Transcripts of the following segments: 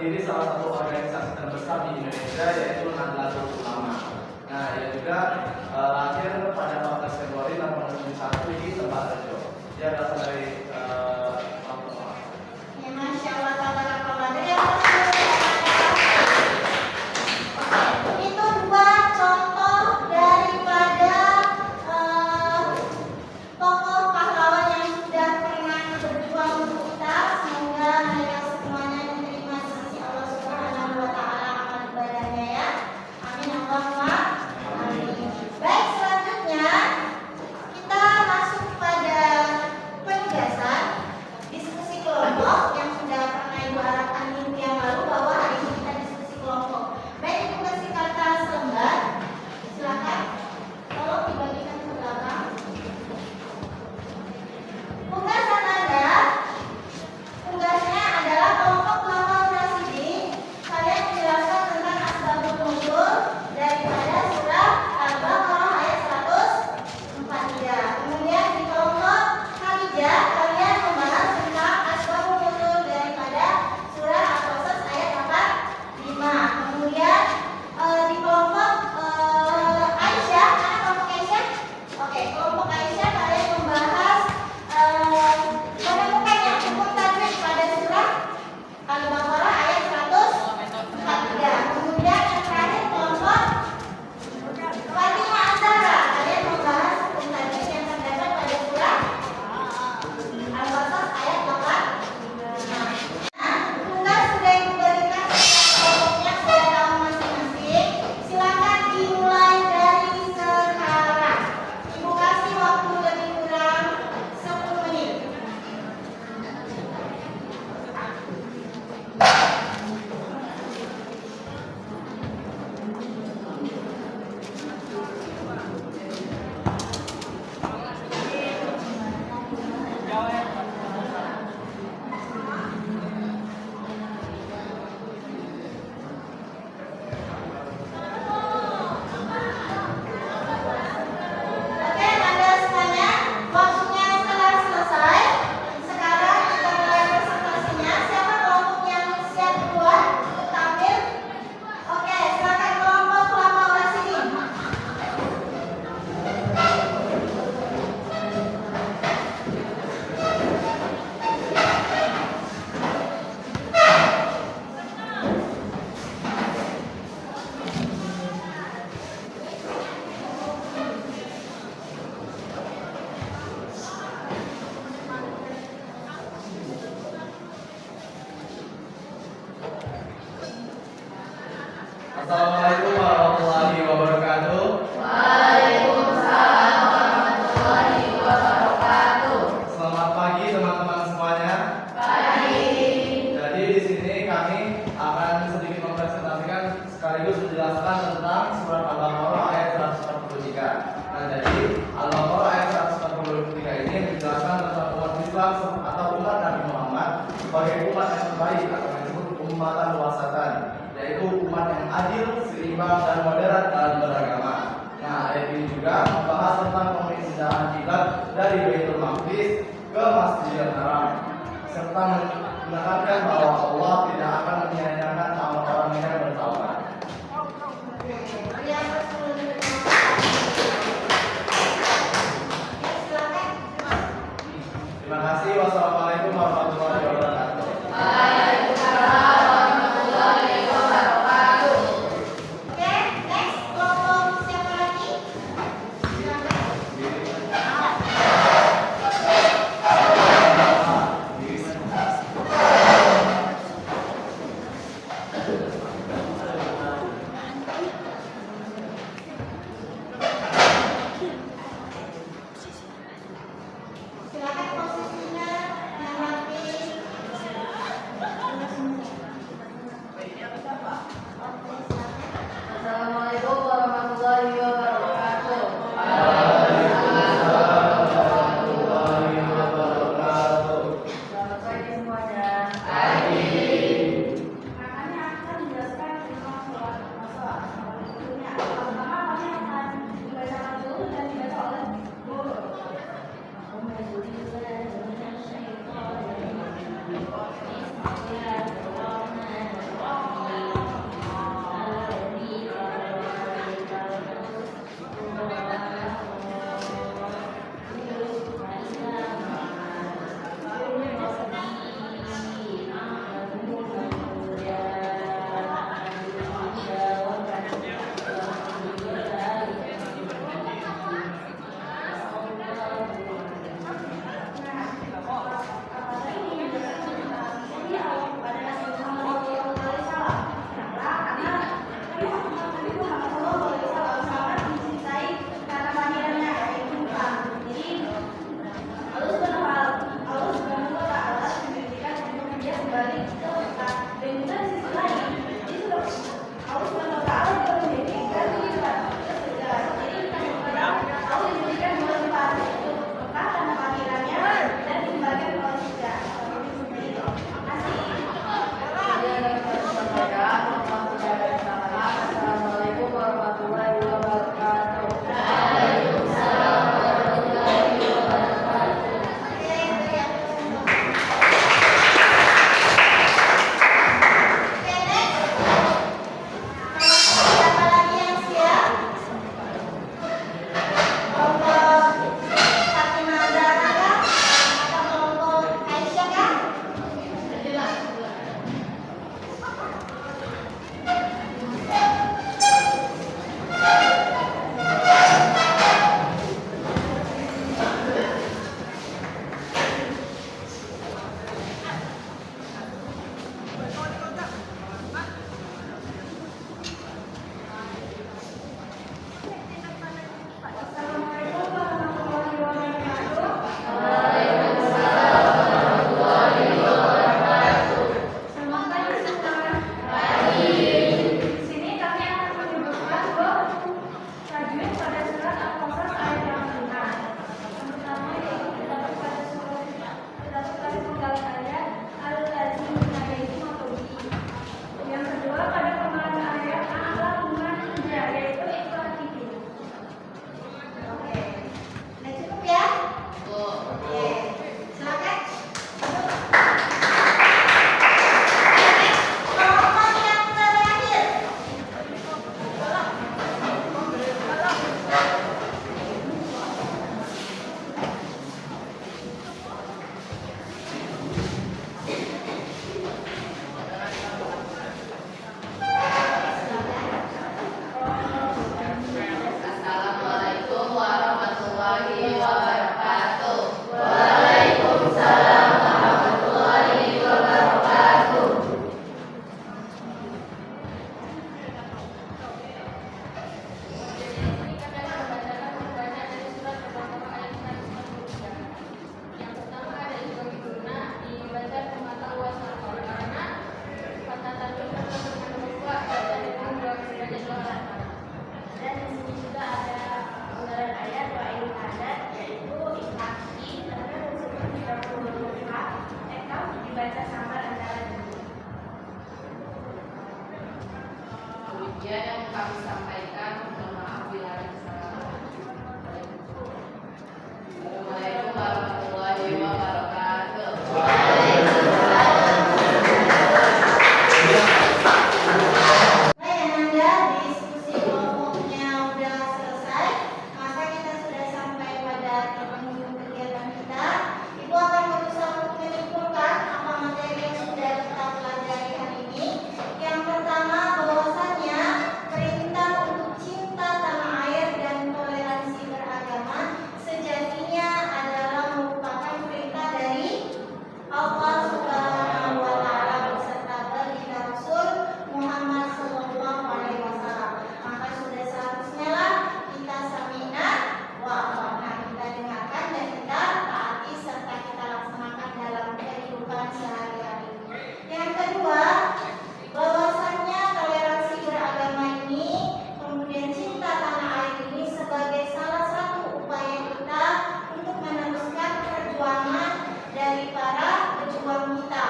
berdiri salah satu organisasi terbesar di Indonesia, yaitu Nahdlatul Ulama. Nah, ia juga lahir pada 14 Februari 1871 di Tembarejo. Dia berasal dari Ya, Masya Allah, tabarakallah. Itu dua contoh daripada tokoh pahlawan yang sudah pernah berjuang untuk kita. Semoga mereka semuanya diterima di sisi Allah Subhanahu wa Ta'ala amal ibadahnya, ya. Amin Allahumma amin. Baik, selanjutnya kita masuk pada penugasan diskusi kelompok yang sudah pernah Ibu arahkan minggu yang lalu bahwa hari ini kita diskusi kelompok. Baik, Ibu kasih kata selembar. Silakan. Tolong dibagikan ke belakang. Tugasan Anda, tugasnya adalah kelompok Ulama Rasyidin. Kalian menjelaskan tentang asbabun nuzul daripada surah Al-Baqarah ayat 143. Kemudian di kelompok Khadijah kalian membahas tentang asbabun nuzul daripada surah Al-Qasas ayat 45. Kemudian di kelompok Aisyah, mana kelompok Aisyah? Oke, kelompok Aisyah kalian membahas menemukannya hukum tajwid pada surah Al-Baqarah ayat 143. Kemudian yang terakhir kelompok Fatimah Azhara, kalian membahas hukum tajwid yang terdapat pada surah Al-Qasas ayat 8. Nah, tugas sudah Ibu berikan kelompoknya, sudah tahu masing-masing. Silakan dimulai dari sekarang. Ibu kasih waktu lebih kurang 10 menit. Oke, Anda semuanya, waktunya telah selesai. Sekarang kita mulai presentasinya. Siapa kelompok yang siap duluan untuk tampil? Oke, silakan kelompok Ulama Rasyidin. Assalamualaikum warahmatullahi wabarakatuh. Selamat pagi teman-teman semuanya. Jadi di sini kami akan sedikit mempresentasikan sekaligus menjelaskan tentang surat Al-Baqarah ayat 143. Nah, jadi Al-Baqarah ayat 143 ini menjelaskan tentang umat Islam atau umat Nabi Muhammad sebagai umat yang terbaik atau yang disebut ummatan wasatan, yaitu umat yang adil, seimbang dan moderat dalam beragama. Nah, ayat ini juga membahas tentang pemindahan kiblat dari Baitul Maqdis ke Masjidil Haram, serta menekankan bahwa Allah tidak akan menyia-nyiakan amal orang yang bertaubat. Yang silakan. Terima kasih. Wassalamualaikum warahmatullahi wabarakatuh. Oke, next kelompok siapa lagi? Silakan. Demikian yang kami sampaikan. Mohon maaf bila ada kesalahan. Assalamualaikum warahmatullahi wabarakatuh. Baik Ananda, diskusi kelompoknya udah selesai, maka kita sudah sampai pada penghujung kegiatan kita. Ibu akan berusaha untuk menyimpulkan apa materi yang sudah kita pelajari hari ini. Yang pertama, bahwasannya perintah untuk cinta tanah air dan toleransi beragama sejatinya adalah merupakan perintah dari Allah Subhanahu wa Ta'ala beserta baginda Rasul Muhammad Sallallahu Alaihi Wasallam. Maka sudah seharusnya lah kita sami'na wa ata'na, kita dengarkan dan kita taati serta kita laksanakan dalam kehidupan sehari-hari. Yang kedua, bahwasannya toleransi beragama ini, kemudian cinta tanah air ini sebagai salah satu upaya kita untuk meneruskan perjuangan dari para pejuang kita,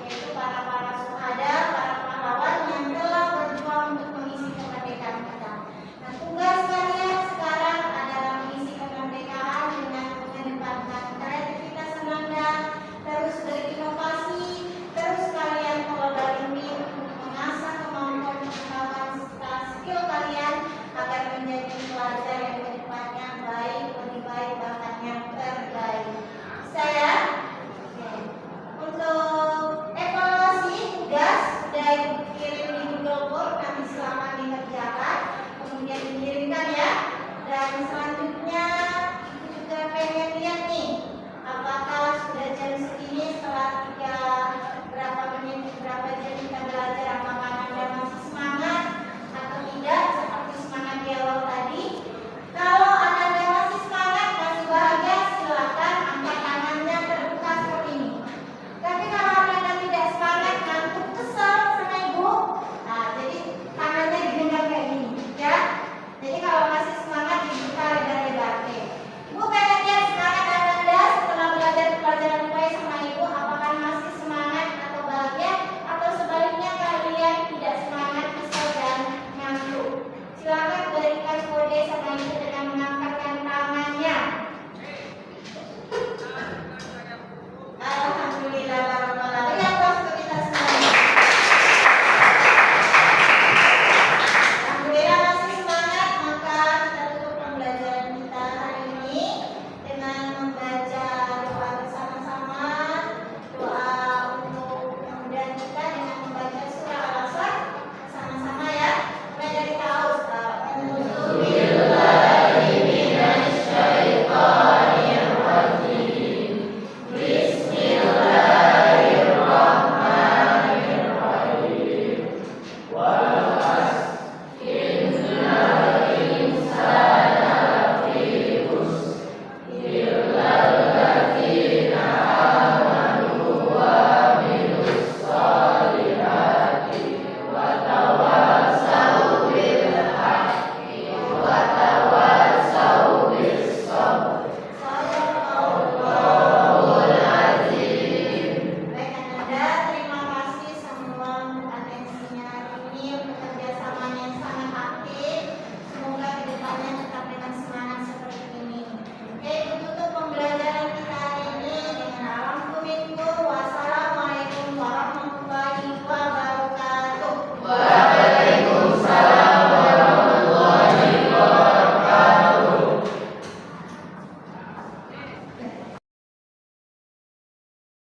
yaitu para syuhada, para pahlawan yang telah berjuang untuk mengisi kemerdekaan kita. Nah, tugas kalian sekarang adalah mengisi kemerdekaan dengan mengedepankan kreativitas Ananda, terus berinovasi, terus kalian mempelajari untuk mengasah kemampuan mengembangkan skill kalian agar menjadi pelajar yang kedepannya baik, lebih baik, bahkan yang terbaik. Saya untuk evaluasi tugas sudah Ibu kirim di Google Form, nanti silakan dikerjakan, kemudian dikirimkan ya. Dan selanjutnya Ibu juga pengen lihat nih, apakah sudah jam segini setelah berapa menit, berapa jam kita belajar, apakah